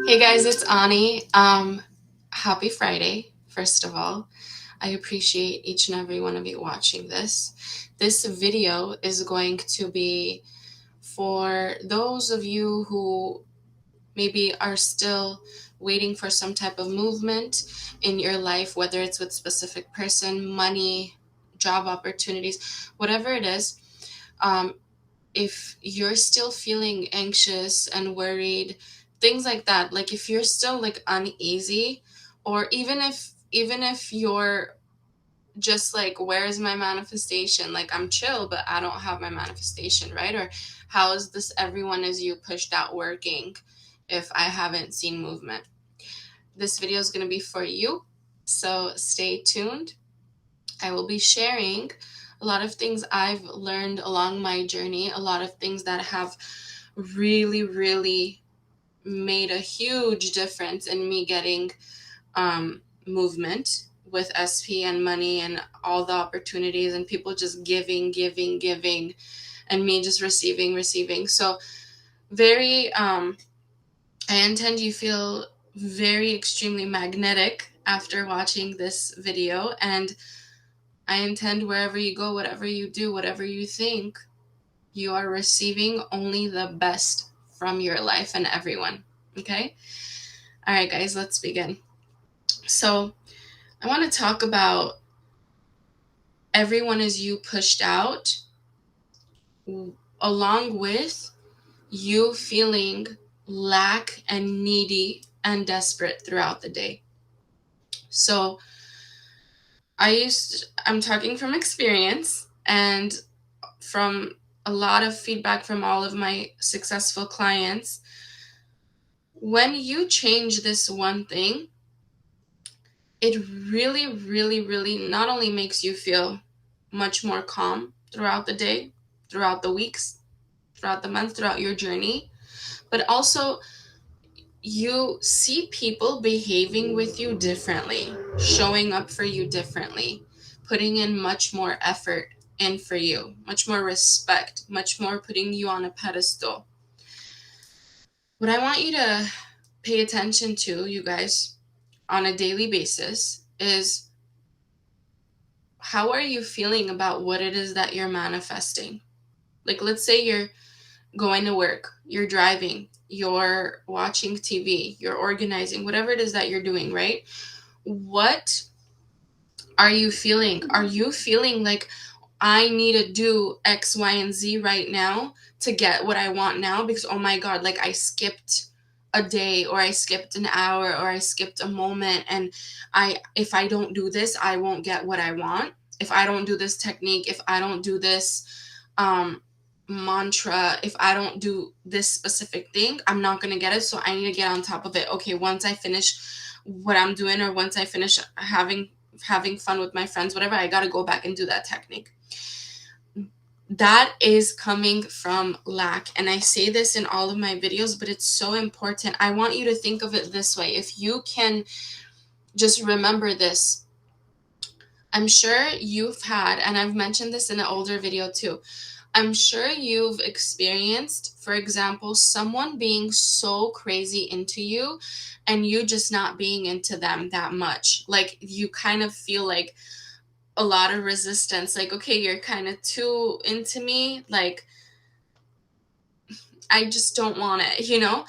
Hey guys, it's Ani. Happy Friday, first of all. I appreciate each and every one of you watching this. This video is going to be for those of you who maybe are still waiting for some type of movement in your life, whether it's with specific person, money, job opportunities, whatever it is. If you're still feeling anxious and worried, things like that, like if you're still like uneasy, or even if you're just like, where's my manifestation? Like, I'm chill but I don't have my manifestation, right? Or how is this everyone is you pushed out working if I haven't seen movement? This video is going to be for you, so stay tuned. I will be sharing a lot of things I've learned along my journey, a lot of things that have really made a huge difference in me getting movement with SP and money and all the opportunities, and people just giving, and me just receiving. So very, I intend you feel very extremely magnetic after watching this video, and I intend wherever you go, whatever you do, whatever you think, you are receiving only the best from your life and everyone. Okay? All right, guys, let's begin. So, I want to talk about everyone is you pushed out, along with you feeling lack and needy and desperate throughout the day. So, I'm talking from experience and from a lot of feedback from all of my successful clients. When you change this one thing, it really not only makes you feel much more calm throughout the day, throughout the weeks, throughout the month, throughout your journey, but also you see people behaving with you differently, showing up for you differently, putting in much more effort in for you, much more respect, much more putting you on a pedestal. What I want you to pay attention to, you guys, on a daily basis is, how are you feeling about what it is that you're manifesting? Like, let's say you're going to work, you're driving, you're watching TV, you're organizing, whatever it is that you're doing, right? What are you feeling? Are you feeling like, I need to do X, Y, and Z right now to get what I want now? Because, oh my God, like I skipped a day, or I skipped an hour, or I skipped a moment, and if I don't do this, I won't get what I want. If I don't do this technique, if I don't do this mantra, if I don't do this specific thing, I'm not going to get it. So I need to get on top of it. Okay, once I finish what I'm doing, or once I finish having fun with my friends, whatever, I got to go back and do that technique. That is coming from lack. And I say this in all of my videos, but it's so important. I want you to think of it this way. If you can just remember this, I'm sure you've had, and I've mentioned this in an older video too, I'm sure you've experienced, for example, someone being so crazy into you and you just not being into them that much. Like, you kind of feel like a lot of resistance. Like, okay, you're kind of too into me. Like, I just don't want it.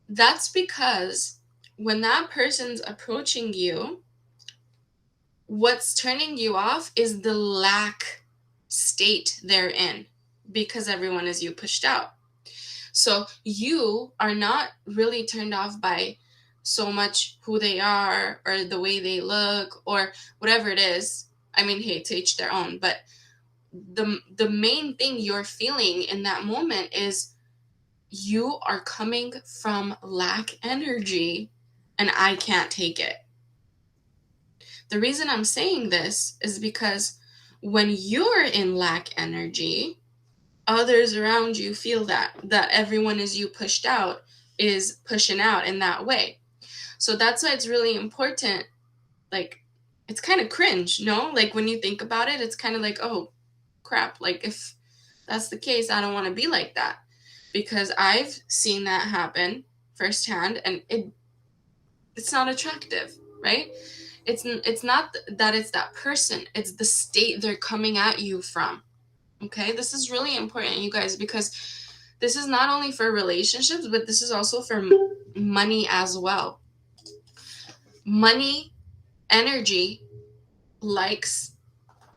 That's because when that person's approaching you, what's turning you off is the lack state they're in, because everyone is you pushed out. So you are not really turned off by so much who they are or the way they look or whatever it is. I mean, hey, to each their own. But the main thing you're feeling in that moment is, you are coming from lack energy and I can't take it. The reason I'm saying this is because when you're in lack energy, others around you feel that everyone is you pushed out is pushing out in that way. So that's why it's really important. Like, it's kind of cringe, no? Like, when you think about it, it's kind of like, oh crap, like if that's the case, I don't want to be like that, because I've seen that happen firsthand, and it's not attractive, right? It's not that it's that person, it's the state they're coming at you from. Okay, this is really important, you guys, because this is not only for relationships, but this is also for money as well. Money energy likes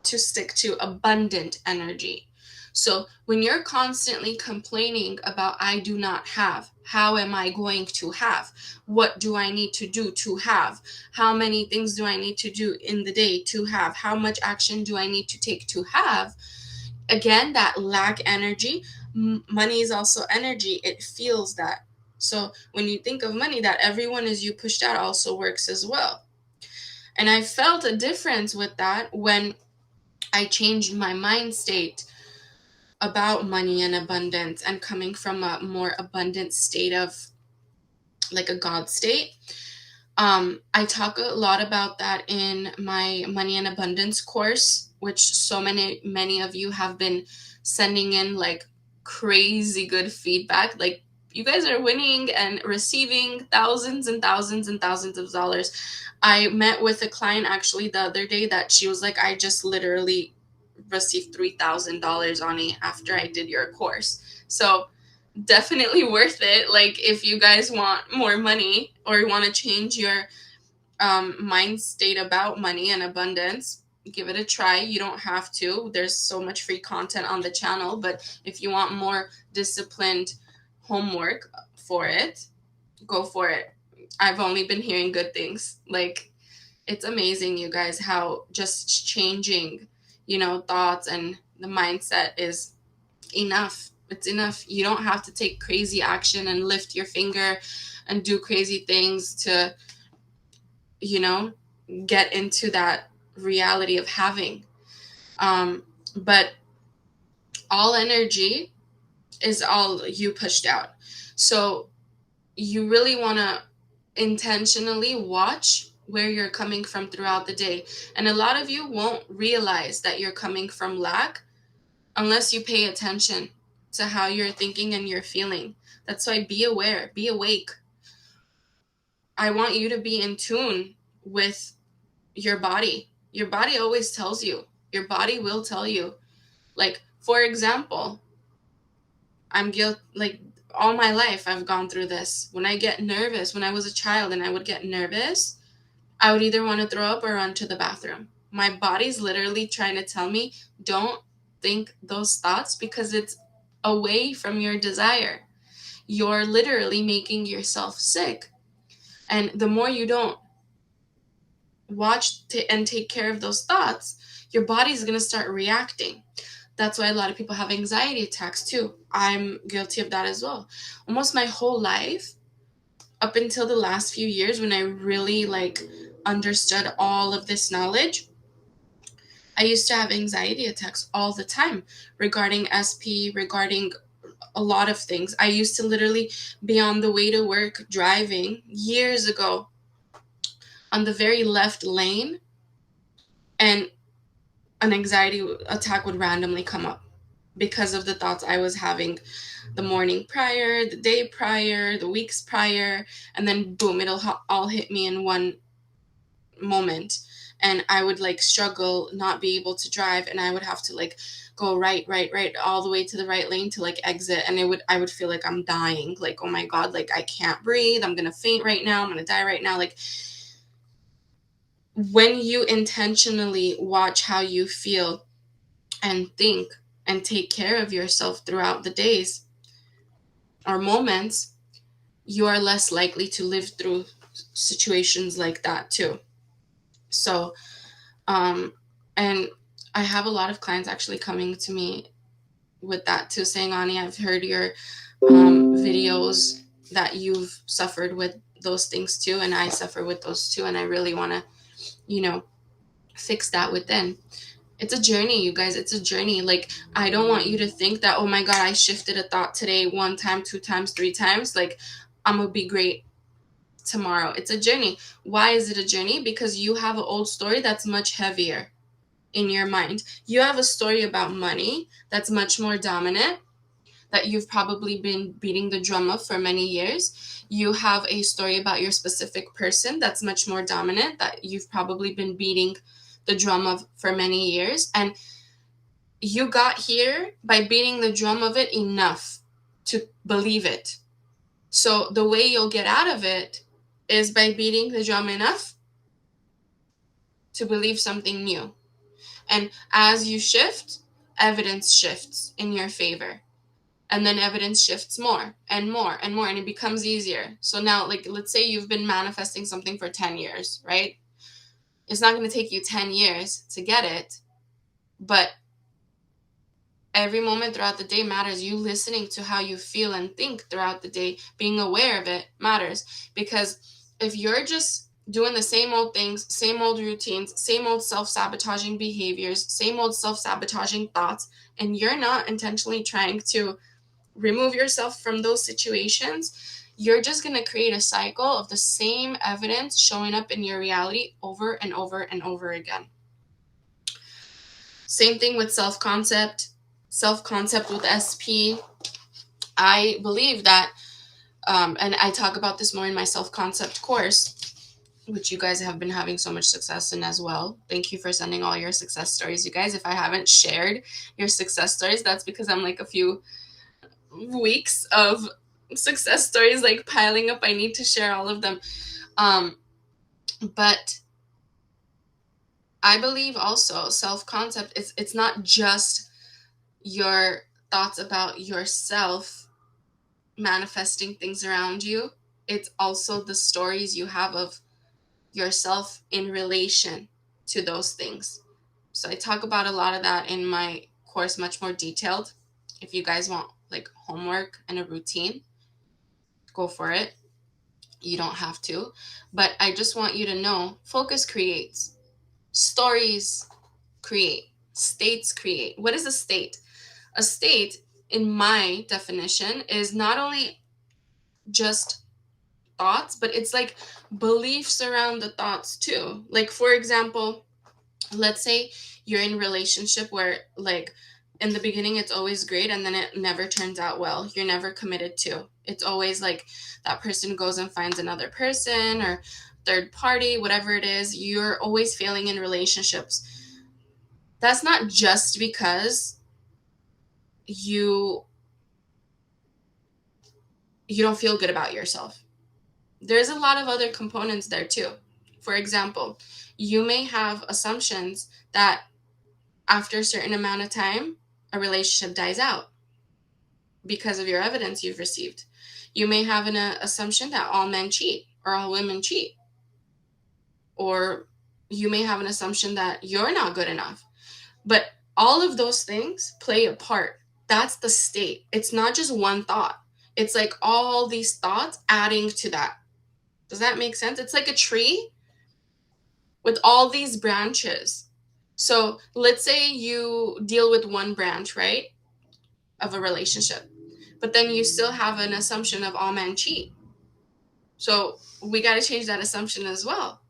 to stick to abundant energy. So when you're constantly complaining about, I do not have, how am I going to have, what do I need to do to have, how many things do I need to do in the day to have, how much action do I need to take to have, again, that lack energy. Money is also energy, it feels that. So when you think of money, that everyone is you pushed out also works as well. And I felt a difference with that when I changed my mind state about money and abundance, and coming from a more abundant state of like a God state. I talk a lot about that in my money and abundance course, which so many of you have been sending in like crazy good feedback. Like, you guys are winning and receiving thousands and thousands and thousands of dollars. I met with a client actually the other day that she was like, I just literally received $3,000 on it after I did your course. So definitely worth it. Like, if you guys want more money or want to change your mind state about money and abundance, give it a try. You don't have to. There's so much free content on the channel, but if you want more disciplined homework for it, go for it. I've only been hearing good things. Like, it's amazing, you guys, how just changing, thoughts and the mindset is enough. It's enough. You don't have to take crazy action and lift your finger and do crazy things to, get into that reality of having. But all energy is all you pushed out. So you really want to intentionally watch where you're coming from throughout the day. And a lot of you won't realize that you're coming from lack unless you pay attention to how you're thinking and you're feeling. That's why be aware, be awake. I want you to be in tune with your body. Your body always tells you. Your body will tell you. Like, for example, I'm guilty. Like, all my life I've gone through this. When I get nervous, when I was a child and I would get nervous, I would either want to throw up or run to the bathroom. My body's literally trying to tell me, don't think those thoughts because it's away from your desire. You're literally making yourself sick. And the more you don't watch and take care of those thoughts, your body's going to start reacting. That's why a lot of people have anxiety attacks too. I'm guilty of that as well. Almost my whole life, up until the last few years when I really understood all of this knowledge, I used to have anxiety attacks all the time regarding SP, regarding a lot of things. I used to literally be on the way to work driving years ago on the very left lane, and an anxiety attack would randomly come up because of the thoughts I was having the morning prior, the day prior, the weeks prior, and then boom, it'll all hit me in one moment. And I would struggle, not be able to drive, and I would have to go right all the way to the right lane to exit, and I would feel like I'm dying, oh my god, I can't breathe, I'm gonna faint right now, I'm gonna die right now. When you intentionally watch how you feel and think and take care of yourself throughout the days or moments, you are less likely to live through situations like that too. So, and I have a lot of clients actually coming to me with that too, saying, Ani, I've heard your videos that you've suffered with those things too, and I suffer with those too, and I really want to, fix that within. It's a journey, you guys. It's a journey. I don't want you to think that, oh my God, I shifted a thought today 1 time, 2 times, 3 times. I'm going to be great tomorrow. It's a journey. Why is it a journey? Because you have an old story that's much heavier in your mind. You have a story about money that's much more dominant, that you've probably been beating the drum of for many years. You have a story about your specific person that's much more dominant that you've probably been beating the drum of for many years. And you got here by beating the drum of it enough to believe it. So the way you'll get out of it is by beating the drum enough to believe something new. And as you shift, evidence shifts in your favor. And then evidence shifts more and more and more, and it becomes easier. So now, like, let's say you've been manifesting something for 10 years, right? It's not going to take you 10 years to get it, but every moment throughout the day matters. You listening to how you feel and think throughout the day, being aware of it matters. Because if you're just doing the same old things, same old routines, same old self-sabotaging behaviors, same old self-sabotaging thoughts, and you're not intentionally trying to remove yourself from those situations, you're just going to create a cycle of the same evidence showing up in your reality over and over and over again. Same thing with self-concept with SP. I believe that, and I talk about this more in my self-concept course, which you guys have been having so much success in as well. Thank you for sending all your success stories, you guys. If I haven't shared your success stories, that's because I'm like a few weeks of success stories like piling up. I need to share all of them. But I believe also self-concept, it's not just your thoughts about yourself manifesting things around you. It's also the stories you have of yourself in relation to those things. So I talk about a lot of that in my course, much more detailed. If you guys want like homework and a routine, go for it. You don't have to. But I just want you to know, focus creates. Stories create. States create. What is a state? A state, in my definition, is not only just thoughts, but it's like beliefs around the thoughts too. Like, for example, let's say you're in a relationship where, like, in the beginning it's always great and then it never turns out well. You're never committed to. It's always like that person goes and finds another person or third party, whatever it is. You're always failing in relationships. That's not just because you don't feel good about yourself. There's a lot of other components there too. For example, you may have assumptions that after a certain amount of time, a relationship dies out because of your evidence you've received. You may have an assumption that all men cheat or all women cheat. Or you may have an assumption that you're not good enough. But all of those things play a part. That's the state. It's not just one thought. It's like all these thoughts adding to that. Does that make sense? It's like a tree with all these branches. So let's say you deal with one branch, right, of a relationship, but then you still have an assumption of all men cheat. So we got to change that assumption as well.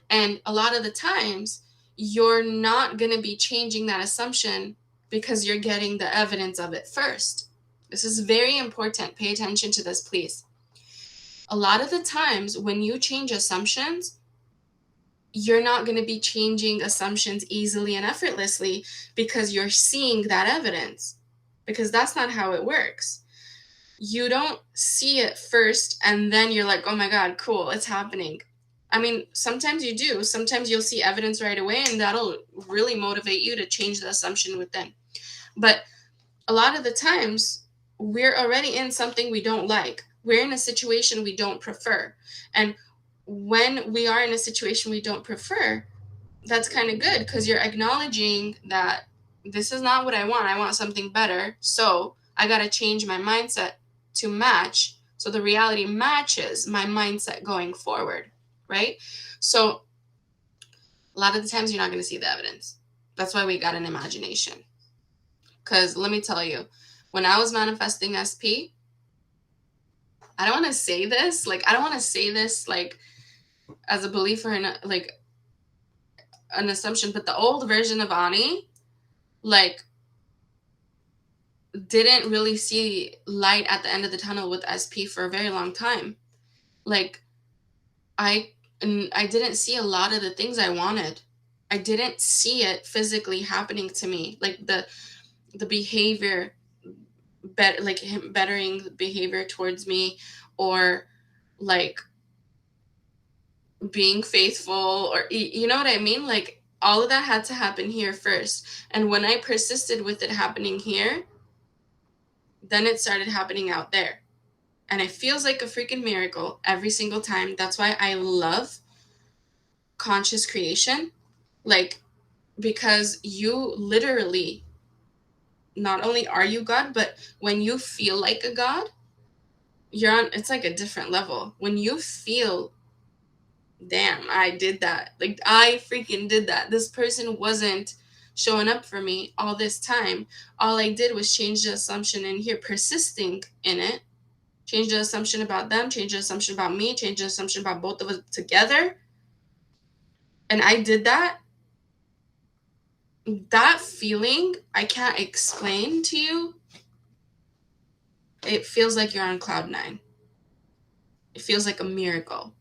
And a lot of the times, you're not going to be changing that assumption because you're getting the evidence of it first. This is very important. Pay attention to this, please. A lot of the times when you change assumptions, you're not going to be changing assumptions easily and effortlessly because you're seeing that evidence. Because that's not how it works. You don't see it first and then you're like, oh my God, cool, it's happening. I mean, sometimes you do. Sometimes you'll see evidence right away and that'll really motivate you to change the assumption within. But a lot of the times, we're already in something we don't like. We're in a situation we don't prefer. And when we are in a situation we don't prefer, that's kind of good because you're acknowledging that this is not what I want. I want something better. So I got to change my mindset to match. So the reality matches my mindset going forward, right? So a lot of the times you're not going to see the evidence. That's why we got an imagination. Because let me tell you, when I was manifesting SP, I don't want to say this like as a belief or like an assumption, but the old version of Ani, like, didn't really see light at the end of the tunnel with SP for a very long time. Like, I didn't see a lot of the things I wanted. I didn't see it physically happening to me. Like the behavior, like him bettering behavior towards me, or like being faithful, or you know what I mean? Like, all of that had to happen here first. And when I persisted with it happening here, then it started happening out there. And it feels like a freaking miracle every single time. That's why I love conscious creation. Like, because you literally, not only are you God, but when you feel like a God, you're on, it's like a different level. When you feel, damn, I did that. Like, I freaking did that. This person wasn't showing up for me all this time. All I did was change the assumption in here, persisting in it. Change the assumption about them, change the assumption about me, change the assumption about both of us together. And I did that. That feeling, I can't explain to you. It feels like you're on cloud nine. It feels like a miracle.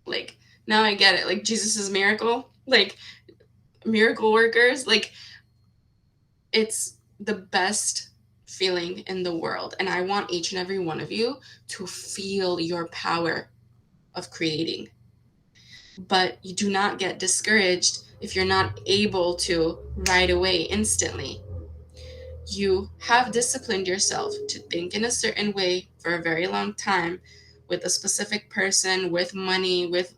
Like, now I get it. Like, Jesus's miracle. Like, miracle workers. Like, it's the best feeling in the world. And I want each and every one of you to feel your power of creating. But you do not get discouraged if you're not able to right away, instantly. You have disciplined yourself to think in a certain way for a very long time, with a specific person, with money, with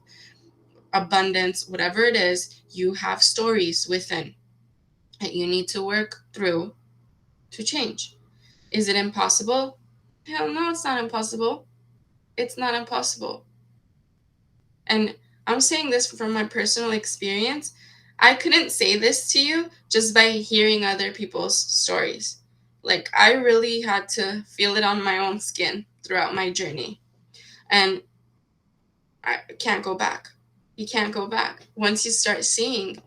abundance, whatever it is. You have stories within that you need to work through to change. Is it impossible? Hell no, it's not impossible. It's not impossible. And I'm saying this from my personal experience. I couldn't say this to you just by hearing other people's stories. Like, I really had to feel it on my own skin throughout my journey. And I can't go back. You can't go back. Once you start seeing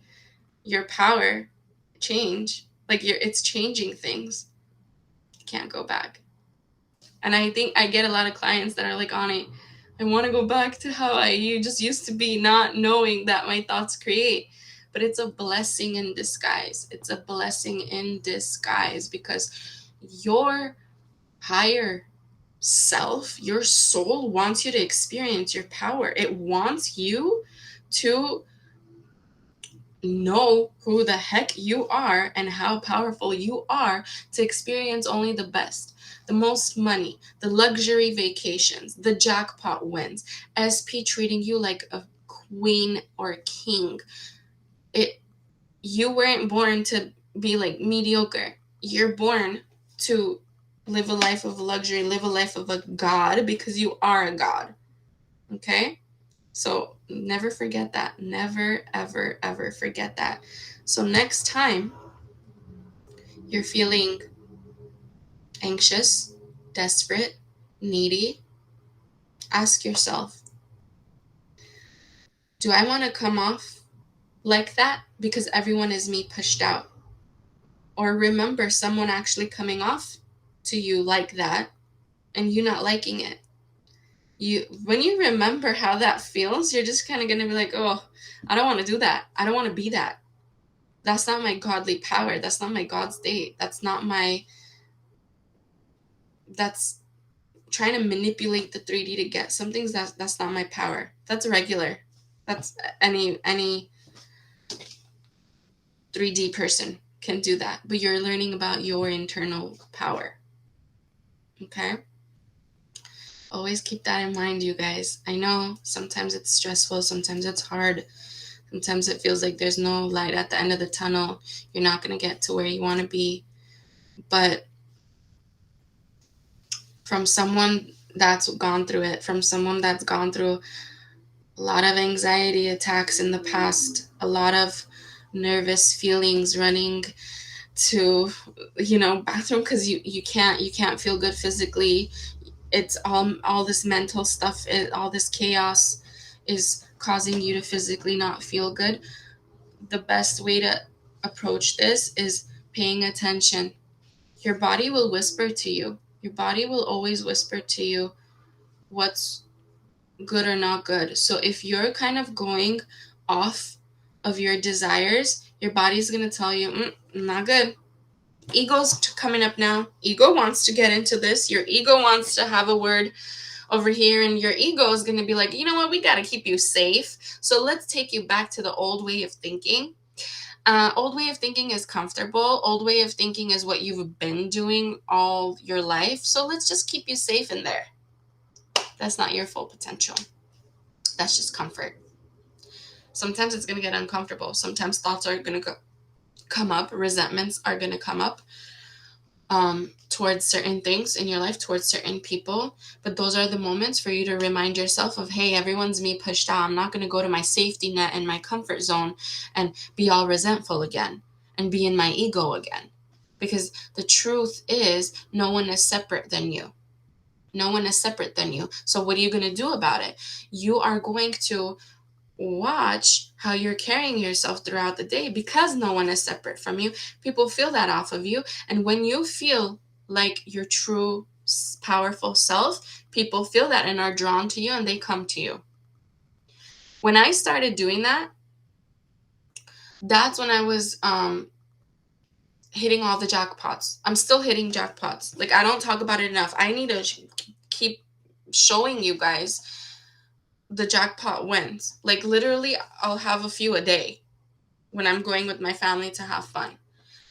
your power change, like, it's changing things, you can't go back. And I think I get a lot of clients that are like, Ani, I want to go back to how you just used to be, not knowing that my thoughts create. But it's a blessing in disguise. It's a blessing in disguise, because your higher self, your soul, wants you to experience your power. It wants you to know who the heck you are and how powerful you are, to experience only the best, the most money, the luxury vacations, the jackpot wins, SP treating you like a queen or a king. You weren't born to be like mediocre. You're born to live a life of luxury, live a life of a god, because you are a god. Okay? So never forget that. Never, ever, ever forget that. So next time you're feeling anxious, desperate, needy, ask yourself, do I want to come off like that because everyone is me pushed out? Or remember someone actually coming off to you like that and you not liking it. When you remember how that feels, you're just kind of going to be like, oh, I don't want to do that. I don't want to be that. That's not my godly power. That's not my God state. That's trying to manipulate the 3D to get some things. That's not my power. That's regular. That's any 3D person can do that. But you're learning about your internal power. Okay? Always keep that in mind, you guys. I know sometimes it's stressful, sometimes it's hard, sometimes it feels like there's no light at the end of the tunnel. You're not going to get to where you want to be. But from someone that's gone through it, from someone that's gone through a lot of anxiety attacks in the past, a lot of nervous feelings, running to bathroom because you can't feel good physically. It's all this mental stuff, all this chaos is causing you to physically not feel good. The best way to approach this is paying attention. Your body will whisper to you. Your body will always whisper to you what's good or not good. So if you're kind of going off of your desires, your body's going to tell you, not good. Ego's coming up now. Ego wants to get into this. Your ego wants to have a word over here, and your ego is going to be like, you know what, we got to keep you safe. So let's take you back to the old way of thinking. Old way of thinking is comfortable. Old way of thinking is what you've been doing all your life. So let's just keep you safe in there. That's not your full potential. That's just comfort. Sometimes it's going to get uncomfortable. Sometimes thoughts are going to come up. Resentments are going to come up towards certain things in your life, towards certain people. But those are the moments for you to remind yourself of, hey, everyone's me pushed out. I'm not going to go to my safety net and my comfort zone and be all resentful again and be in my ego again. Because the truth is, no one is separate than you. No one is separate than you. So what are you going to do about it? You are going to watch how you're carrying yourself throughout the day, because no one is separate from you. People feel that off of you. And when you feel like your true powerful self, people feel that and are drawn to you, and they come to you. When I started doing that, that's when I was hitting all the jackpots. I'm still hitting jackpots. Like, I don't talk about it enough. I need to keep showing you guys the jackpot wins. Like, literally, I'll have a few a day when I'm going with my family to have fun.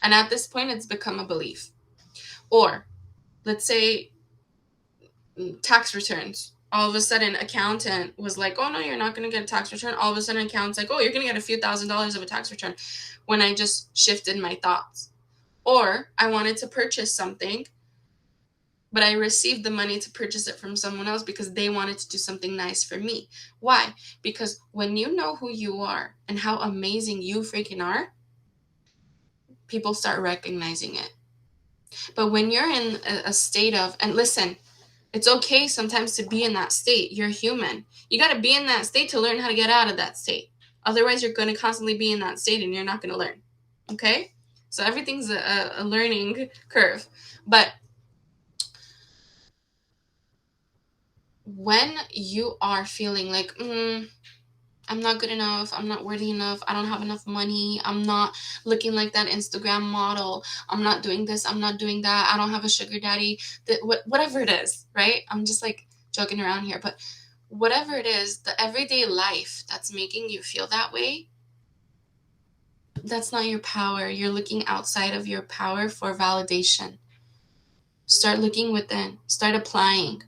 And at this point, it's become a belief. Or let's say tax returns. All of a sudden, accountant was like, oh, no, you're not going to get a tax return. All of a sudden, accountant's like, oh, you're going to get a few $1,000s of a tax return, when I just shifted my thoughts. Or I wanted to purchase something, but I received the money to purchase it from someone else because they wanted to do something nice for me. Why? Because when you know who you are and how amazing you freaking are, people start recognizing it. But when you're in a state of, and listen, it's okay sometimes to be in that state. You're human. You got to be in that state to learn how to get out of that state. Otherwise, you're going to constantly be in that state and you're not going to learn. Okay? So everything's a learning curve. But when you are feeling like, I'm not good enough, I'm not worthy enough, I don't have enough money, I'm not looking like that Instagram model, I'm not doing this, I'm not doing that, I don't have a sugar daddy, whatever it is, right? I'm just like joking around here, but whatever it is, the everyday life that's making you feel that way, that's not your power. You're looking outside of your power for validation. Start looking within. Start applying.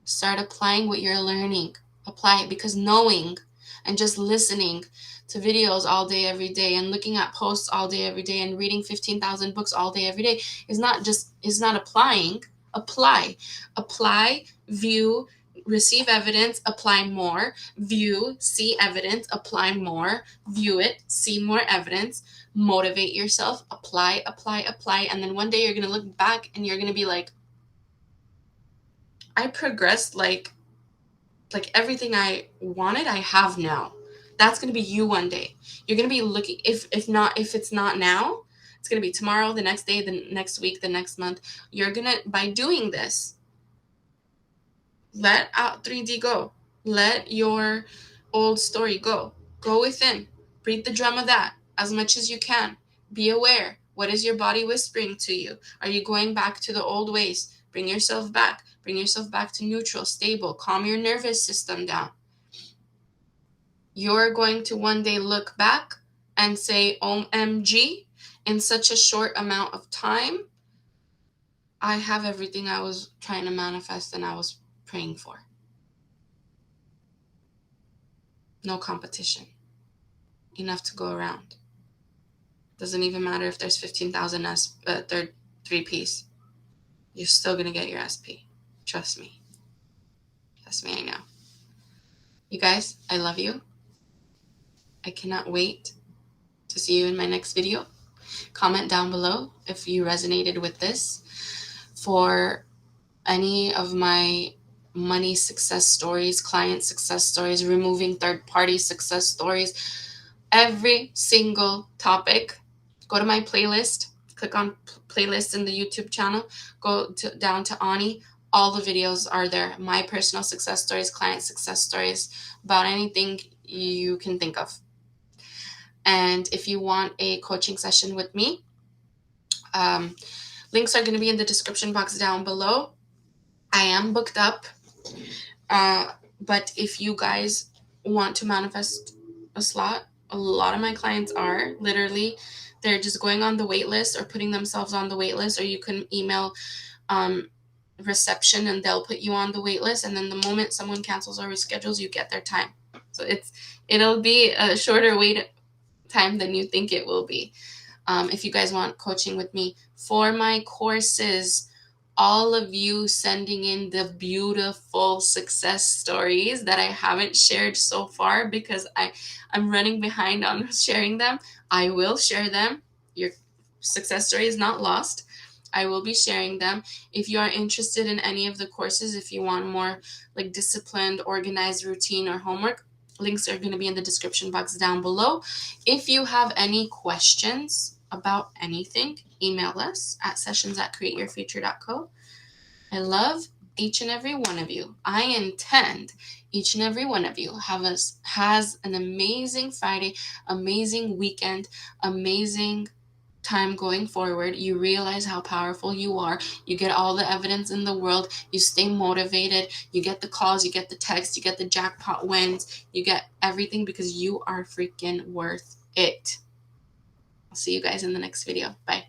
Start applying what you're learning. Apply it, because knowing and just listening to videos all day, every day, and looking at posts all day, every day, and reading 15,000 books all day, every day is not applying. Apply, view, receive evidence, apply more, view, see evidence, apply more, view it, see more evidence, motivate yourself, apply, and then one day you're going to look back and you're going to be like, I progressed, like everything I wanted, I have now. That's going to be you one day. You're going to be looking, if it's not now, it's going to be tomorrow, the next day, the next week, the next month. You're going to, by doing this, let out 3D go. Let your old story go. Go within. Breathe the drum of that as much as you can. Be aware. What is your body whispering to you? Are you going back to the old ways? Bring yourself back. Bring yourself back to neutral, stable. Calm your nervous system down. You're going to one day look back and say, OMG, in such a short amount of time, I have everything I was trying to manifest and I was praying for. No competition. Enough to go around. Doesn't even matter if there's 15,000 third 3Ps. You're still going to get your SP. Trust me. Trust me, I know. You guys, I love you. I cannot wait to see you in my next video. Comment down below if you resonated with this. For any of my money success stories, client success stories, removing third-party success stories, every single topic, go to my playlist, click on playlist in the YouTube channel, go down to Ani. All the videos are there. My personal success stories, client success stories, about anything you can think of. And if you want a coaching session with me, links are going to be in the description box down below. I am booked up. But if you guys want to manifest a slot, a lot of my clients are literally, they're just going on the wait list or putting themselves on the wait list, or you can email reception and they'll put you on the wait list. And then the moment someone cancels or reschedules, you get their time. So it'll be a shorter wait time than you think it will be. If you guys want coaching with me for my courses, all of you sending in the beautiful success stories that I haven't shared so far because I'm running behind on sharing them. I will share them. Your success story is not lost. I will be sharing them. If you are interested in any of the courses, if you want more like disciplined, organized routine or homework, links are going to be in the description box down below. If you have any questions about anything, email us at sessions@createyourfuture.co. I love each and every one of you. I intend each and every one of you has an amazing Friday, amazing weekend, amazing time going forward. You realize how powerful you are. You get all the evidence in the world. You stay motivated. You get the calls, you get the texts, you get the jackpot wins, you get everything because you are freaking worth it. I'll see you guys in the next video. Bye.